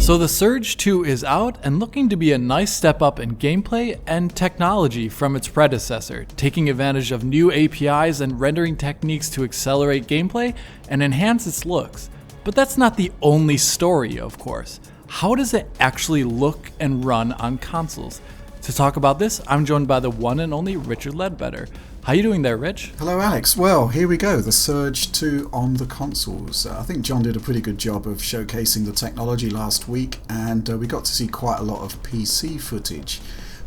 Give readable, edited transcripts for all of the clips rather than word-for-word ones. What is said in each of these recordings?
So the Surge 2 is out and looking to be a nice step up in gameplay and technology from its predecessor, taking advantage of new APIs and rendering techniques to accelerate gameplay and enhance its looks. But that's not the only story, of course. How does it actually look and run on consoles? To talk about this, I'm joined by the one and only Richard Ledbetter. How you doing there, Rich? Hello, Alex. Well, here we go. The Surge 2 on the consoles. I think John did a pretty good job of showcasing the technology last week, and we got to see quite a lot of PC footage.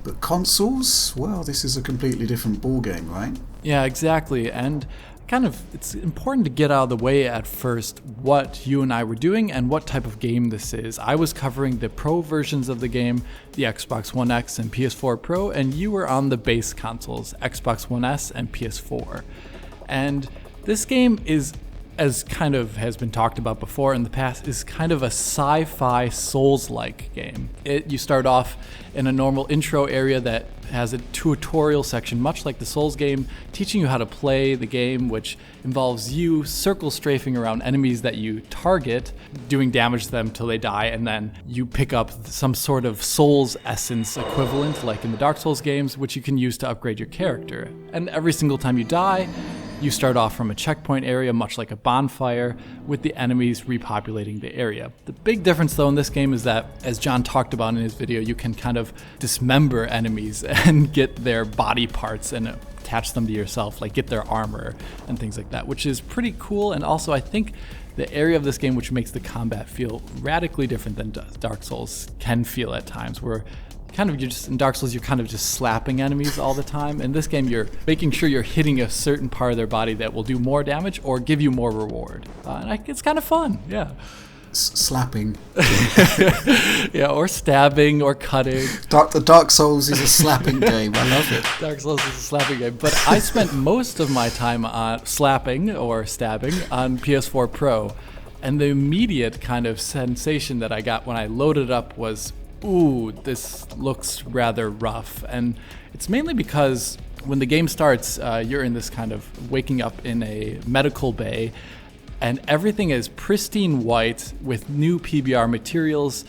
But consoles, well, this is a completely different ballgame, right? Yeah, exactly. And it's important to get out of the way at first what you and I were doing and what type of game this is. I was covering the Pro versions of the game, the Xbox One X and PS4 Pro, and you were on the base consoles, Xbox One S and PS4. And this game is, as kind of has been talked about before in the past, is kind of a sci-fi Souls-like game. You start off in a normal intro area that has a tutorial section, much like the Souls game, teaching you how to play the game, which involves you circle strafing around enemies that you target, doing damage to them till they die, and then you pick up some sort of Souls essence equivalent, like in the Dark Souls games, which you can use to upgrade your character. And every single time you die, you start off from a checkpoint area, much like a bonfire, with the enemies repopulating the area. The big difference, though, in this game is that, as John talked about in his video, you can kind of dismember enemies and get their body parts and attach them to yourself, like get their armor and things like that, which is pretty cool. And also, I think the area of this game which makes the combat feel radically different than Dark Souls can feel at times, where in Dark Souls, you're kind of just slapping enemies all the time. In this game, you're making sure you're hitting a certain part of their body that will do more damage or give you more reward. And it's kind of fun, yeah. Slapping. Yeah, or stabbing or cutting. The Dark Souls is a slapping game. I love it. Dark Souls is a slapping game. But I spent most of my time on slapping or stabbing on PS4 Pro. And the immediate kind of sensation that I got when I loaded up was, ooh, this looks rather rough. And it's mainly because when the game starts, you're in this kind of waking up in a medical bay, and everything is pristine white with new PBR materials,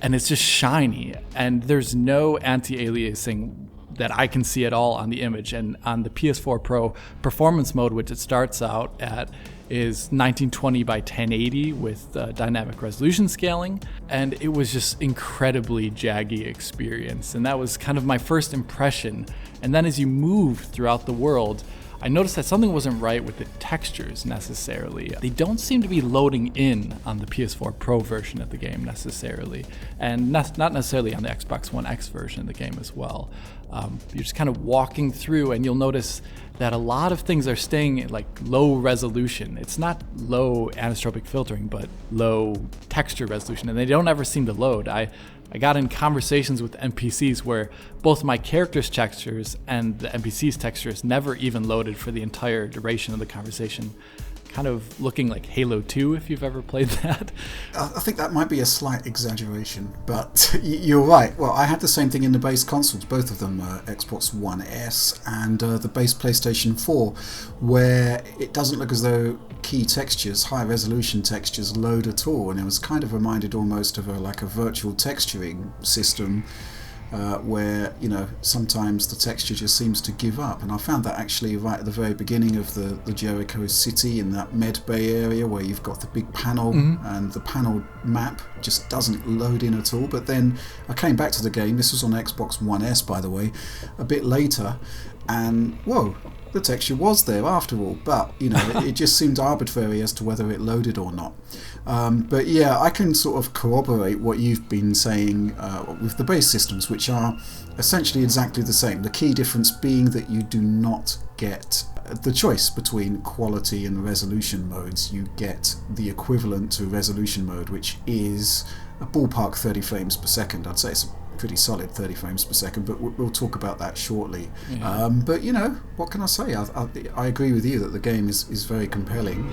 and it's just shiny. And there's no anti-aliasing that I can see at all on the image. And on the PS4 Pro performance mode, which it starts out at, is 1920 by 1080 with dynamic resolution scaling, and it was just incredibly jaggy experience, and that was kind of my first impression. And then as you move throughout the world, I noticed that something wasn't right with the textures necessarily. They don't seem to be loading in on the PS4 Pro version of the game necessarily, and not necessarily on the Xbox One X version of the game as well. You're just kind of walking through, and you'll notice that a lot of things are staying at like low resolution. It's not low anisotropic filtering, but low texture resolution, and they don't ever seem to load. I got in conversations with NPCs where both my character's textures and the NPC's textures never even loaded for the entire duration of the conversation. Kind of looking like Halo 2, if you've ever played that. I think that might be a slight exaggeration, but you're right. Well, I had the same thing in the base consoles, both of them, Xbox One S and the base PlayStation 4, where it doesn't look as though key textures, high resolution textures, load at all, and it was kind of reminded almost of a virtual texturing system. Where, sometimes the texture just seems to give up. And I found that actually right at the very beginning of the Jericho City, in that Med Bay area where you've got the big panel, and the panel map just doesn't load in at all. But then I came back to the game, this was on Xbox One S by the way, a bit later, and whoa, the texture was there after all, but it just seemed arbitrary as to whether it loaded or not. But yeah, I can sort of corroborate what you've been saying with the base systems, which are essentially exactly the same. The key difference being that you do not get the choice between quality and resolution modes. You get the equivalent to resolution mode, which is a ballpark 30 frames per second. I'd say it's pretty solid 30 frames per second, but we'll talk about that shortly. Yeah. But what can I say? I agree with you that the game is very compelling.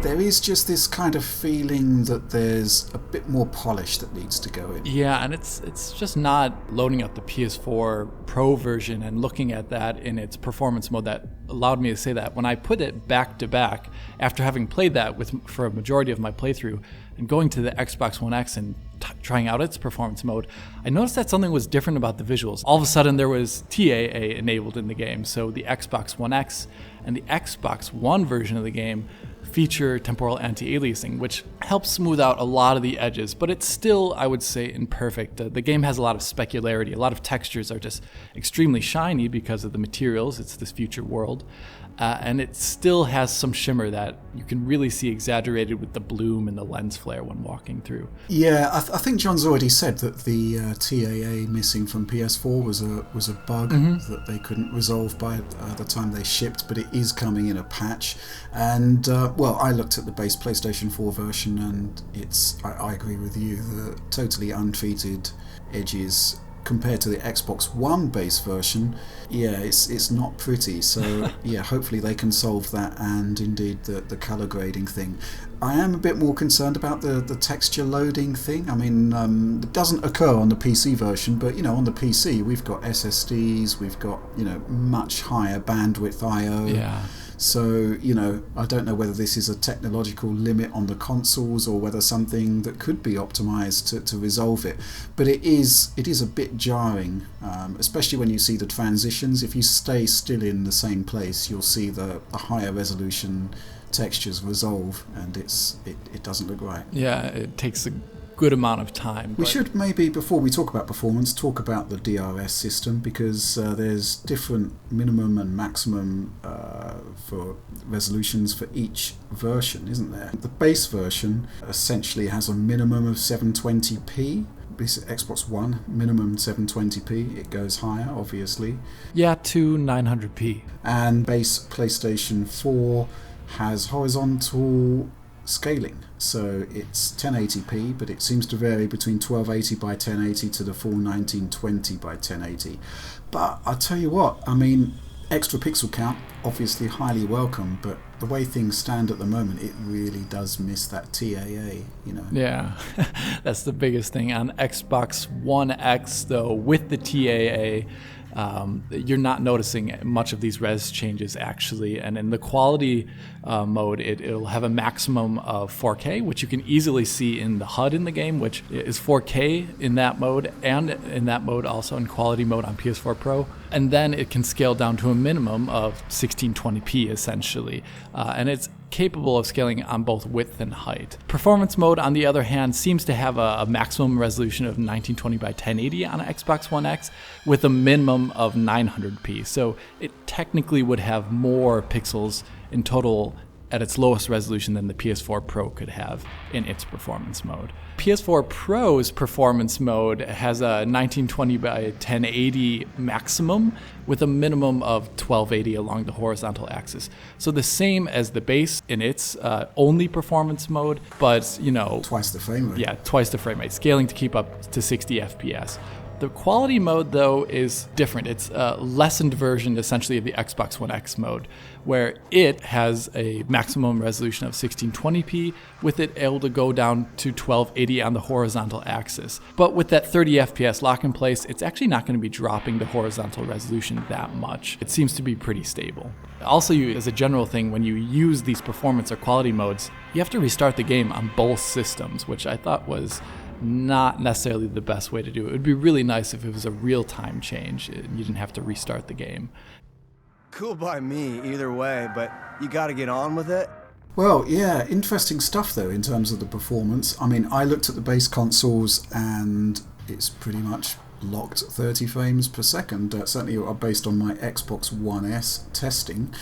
There is just this kind of feeling that there's a bit more polish that needs to go in. Yeah, and it's just not loading up the PS4 Pro version and looking at that in its performance mode that allowed me to say that. When I put it back to back, after having played that for a majority of my playthrough, and going to the Xbox One X and trying out its performance mode, I noticed that something was different about the visuals. All of a sudden, there was TAA enabled in the game, so the Xbox One X and the Xbox One version of the game feature temporal anti-aliasing, which helps smooth out a lot of the edges, but it's still, I would say, imperfect. The game has a lot of specularity. A lot of textures are just extremely shiny because of the materials. It's this future world. And it still has some shimmer that you can really see exaggerated with the bloom and the lens flare when walking through. Yeah, I think John's already said that the TAA missing from PS4 was a bug that they couldn't resolve by the time they shipped, but it is coming in a patch. And well, I looked at the base PlayStation 4 version, and I agree with you, the totally untreated edges compared to the Xbox One base version, yeah, it's not pretty. So yeah, hopefully they can solve that, and indeed the color grading thing. I am a bit more concerned about the texture loading thing. I mean, it doesn't occur on the PC version, but on the PC we've got SSDs, we've got much higher bandwidth I/O. Yeah. So, I don't know whether this is a technological limit on the consoles or whether something that could be optimized to resolve it. But it is a bit jarring, especially when you see the transitions. If you stay still in the same place, you'll see the higher resolution textures resolve, and it doesn't look right. Yeah, it takes a good amount of time. We should maybe, before we talk about performance, talk about the DRS system, because there's different minimum and maximum for resolutions for each version, isn't there? The base version essentially has a minimum of 720p. This Xbox One, minimum 720p. It goes higher, obviously. Yeah, to 900p. And base PlayStation 4 has horizontal scaling, so it's 1080p, but it seems to vary between 1280 by 1080 to the full 1920 by 1080. But I tell you what, I mean, extra pixel count, obviously highly welcome, but the way things stand at the moment, it really does miss that TAA, Yeah, that's the biggest thing. On Xbox One X, though, with the TAA, you're not noticing much of these res changes actually, and in the quality mode it'll have a maximum of 4K, which you can easily see in the HUD in the game, which is 4K in that mode, and in that mode also in quality mode on PS4 Pro, and then it can scale down to a minimum of 1620p essentially, and it's capable of scaling on both width and height. Performance mode, on the other hand, seems to have a maximum resolution of 1920 by 1080 on Xbox One X with a minimum of 900p. So it technically would have more pixels in total at its lowest resolution than the PS4 Pro could have in its performance mode. PS4 Pro's performance mode has a 1920 by 1080 maximum with a minimum of 1280 along the horizontal axis. So the same as the base in its only performance mode, but twice the frame rate. Yeah, twice the frame rate, scaling to keep up to 60 FPS. The quality mode, though, is different. It's a lessened version, essentially, of the Xbox One X mode, where it has a maximum resolution of 1620p, with it able to go down to 1280 on the horizontal axis. But with that 30 FPS lock in place, it's actually not going to be dropping the horizontal resolution that much. It seems to be pretty stable. Also, as a general thing, when you use these performance or quality modes, you have to restart the game on both systems, which I thought was not necessarily the best way to do it. It would be really nice if it was a real-time change and you didn't have to restart the game. Cool by me either way, but you gotta get on with it. Well, yeah, interesting stuff though in terms of the performance. I mean, I looked at the base consoles and it's pretty much locked 30 frames per second, certainly based on my Xbox One S testing.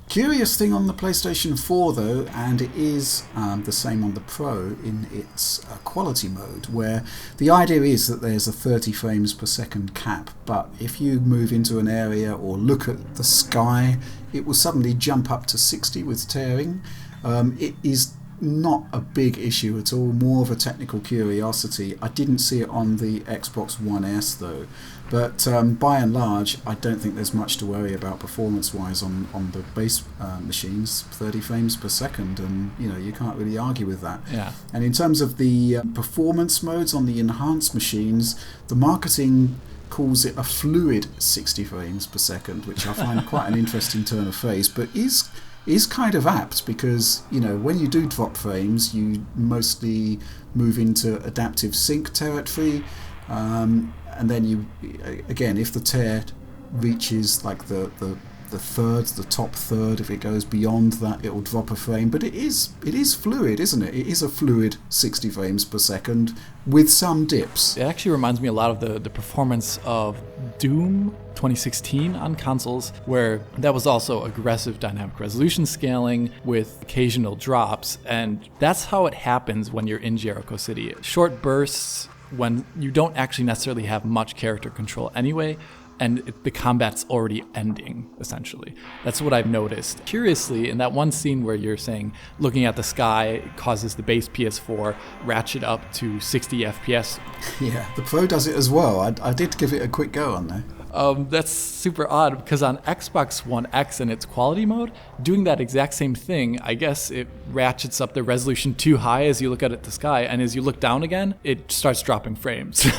Curious thing on the PlayStation 4 though, and it is the same on the Pro in its quality mode, where the idea is that there's a 30 frames per second cap, but if you move into an area or look at the sky, it will suddenly jump up to 60 with tearing. It is not a big issue at all, more of a technical curiosity. I didn't see it on the Xbox One S though, but by and large I don't think there's much to worry about performance wise on the base machines. 30 frames per second, and you can't really argue with that. Yeah. And in terms of the performance modes on the enhanced machines, the marketing calls it a fluid 60 frames per second, which I find quite an interesting turn of phrase, but is kind of apt because, when you do drop frames, you mostly move into adaptive sync territory, and then you, again, if the tear reaches like the top third, if it goes beyond that, it will drop a frame. But it is fluid, isn't it? It is a fluid 60 frames per second with some dips. It actually reminds me a lot of the performance of Doom 2016 on consoles, where that was also aggressive dynamic resolution scaling with occasional drops, and that's how it happens when you're in Jericho City. Short bursts when you don't actually necessarily have much character control anyway, and the combat's already ending, essentially. That's what I've noticed. Curiously, in that one scene where you're saying looking at the sky causes the base PS4 ratchet up to 60 FPS. Yeah, the Pro does it as well. I did give it a quick go on there. That's super odd because on Xbox One X in its quality mode, doing that exact same thing, I guess it ratchets up the resolution too high as you look at the sky, and as you look down again, it starts dropping frames.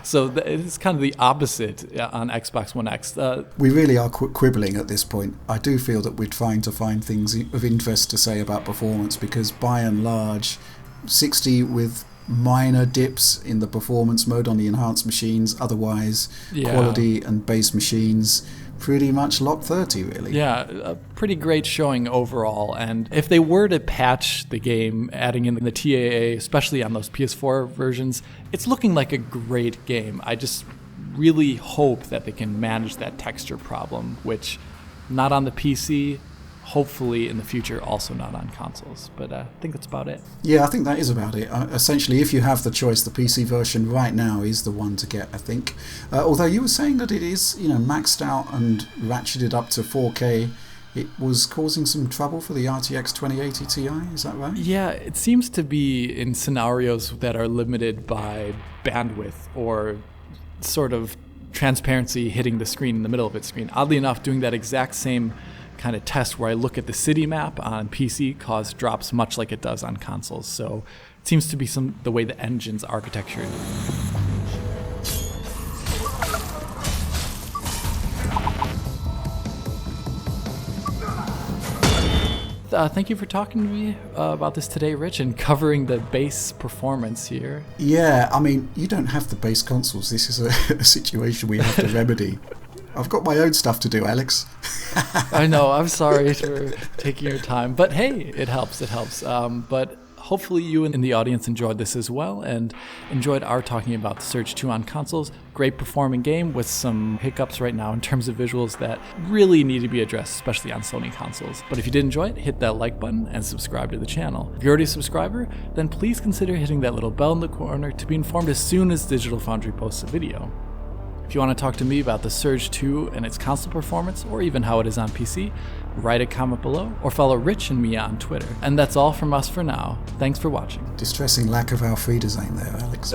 So it's kind of the opposite on Xbox One X. We really are quibbling at this point. I do feel that we're trying to find things of interest to say about performance because by and large, 60 with minor dips in the performance mode on the enhanced machines, otherwise quality and base machines pretty much lock 30 really. Yeah, a pretty great showing overall, and if they were to patch the game, adding in the TAA, especially on those PS4 versions, it's looking like a great game. I just really hope that they can manage that texture problem, which not on the PC, hopefully in the future also not on consoles. But I think that's about it. Yeah, I think that is about it. Essentially, if you have the choice, the PC version right now is the one to get, I think. Although you were saying that it is, maxed out and ratcheted up to 4K. It was causing some trouble for the RTX 2080 Ti, is that right? Yeah, it seems to be in scenarios that are limited by bandwidth or sort of transparency hitting the screen in the middle of its screen. Oddly enough, doing that exact same kind of test where I look at the city map on PC caused drops much like it does on consoles. So it seems to be the way the engine's architecture. Thank you for talking to me about this today, Rich, and covering the base performance here. Yeah, I mean, you don't have the base consoles. This is a situation we have to remedy. I've got my own stuff to do, Alex. I know. I'm sorry for taking your time. But hey, it helps. But hopefully you in the audience enjoyed this as well and enjoyed our talking about The Surge 2 on consoles. Great performing game with some hiccups right now in terms of visuals that really need to be addressed, especially on Sony consoles. But if you did enjoy it, hit that like button and subscribe to the channel. If you're already a subscriber, then please consider hitting that little bell in the corner to be informed as soon as Digital Foundry posts a video. If you want to talk to me about The Surge 2 and its console performance, or even how it is on PC, write a comment below, or follow Rich and me on Twitter. And that's all from us for now. Thanks for watching. Distressing lack of Auf Wiedersehen there, Alex.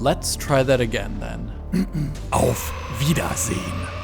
Let's try that again then. Auf Wiedersehen.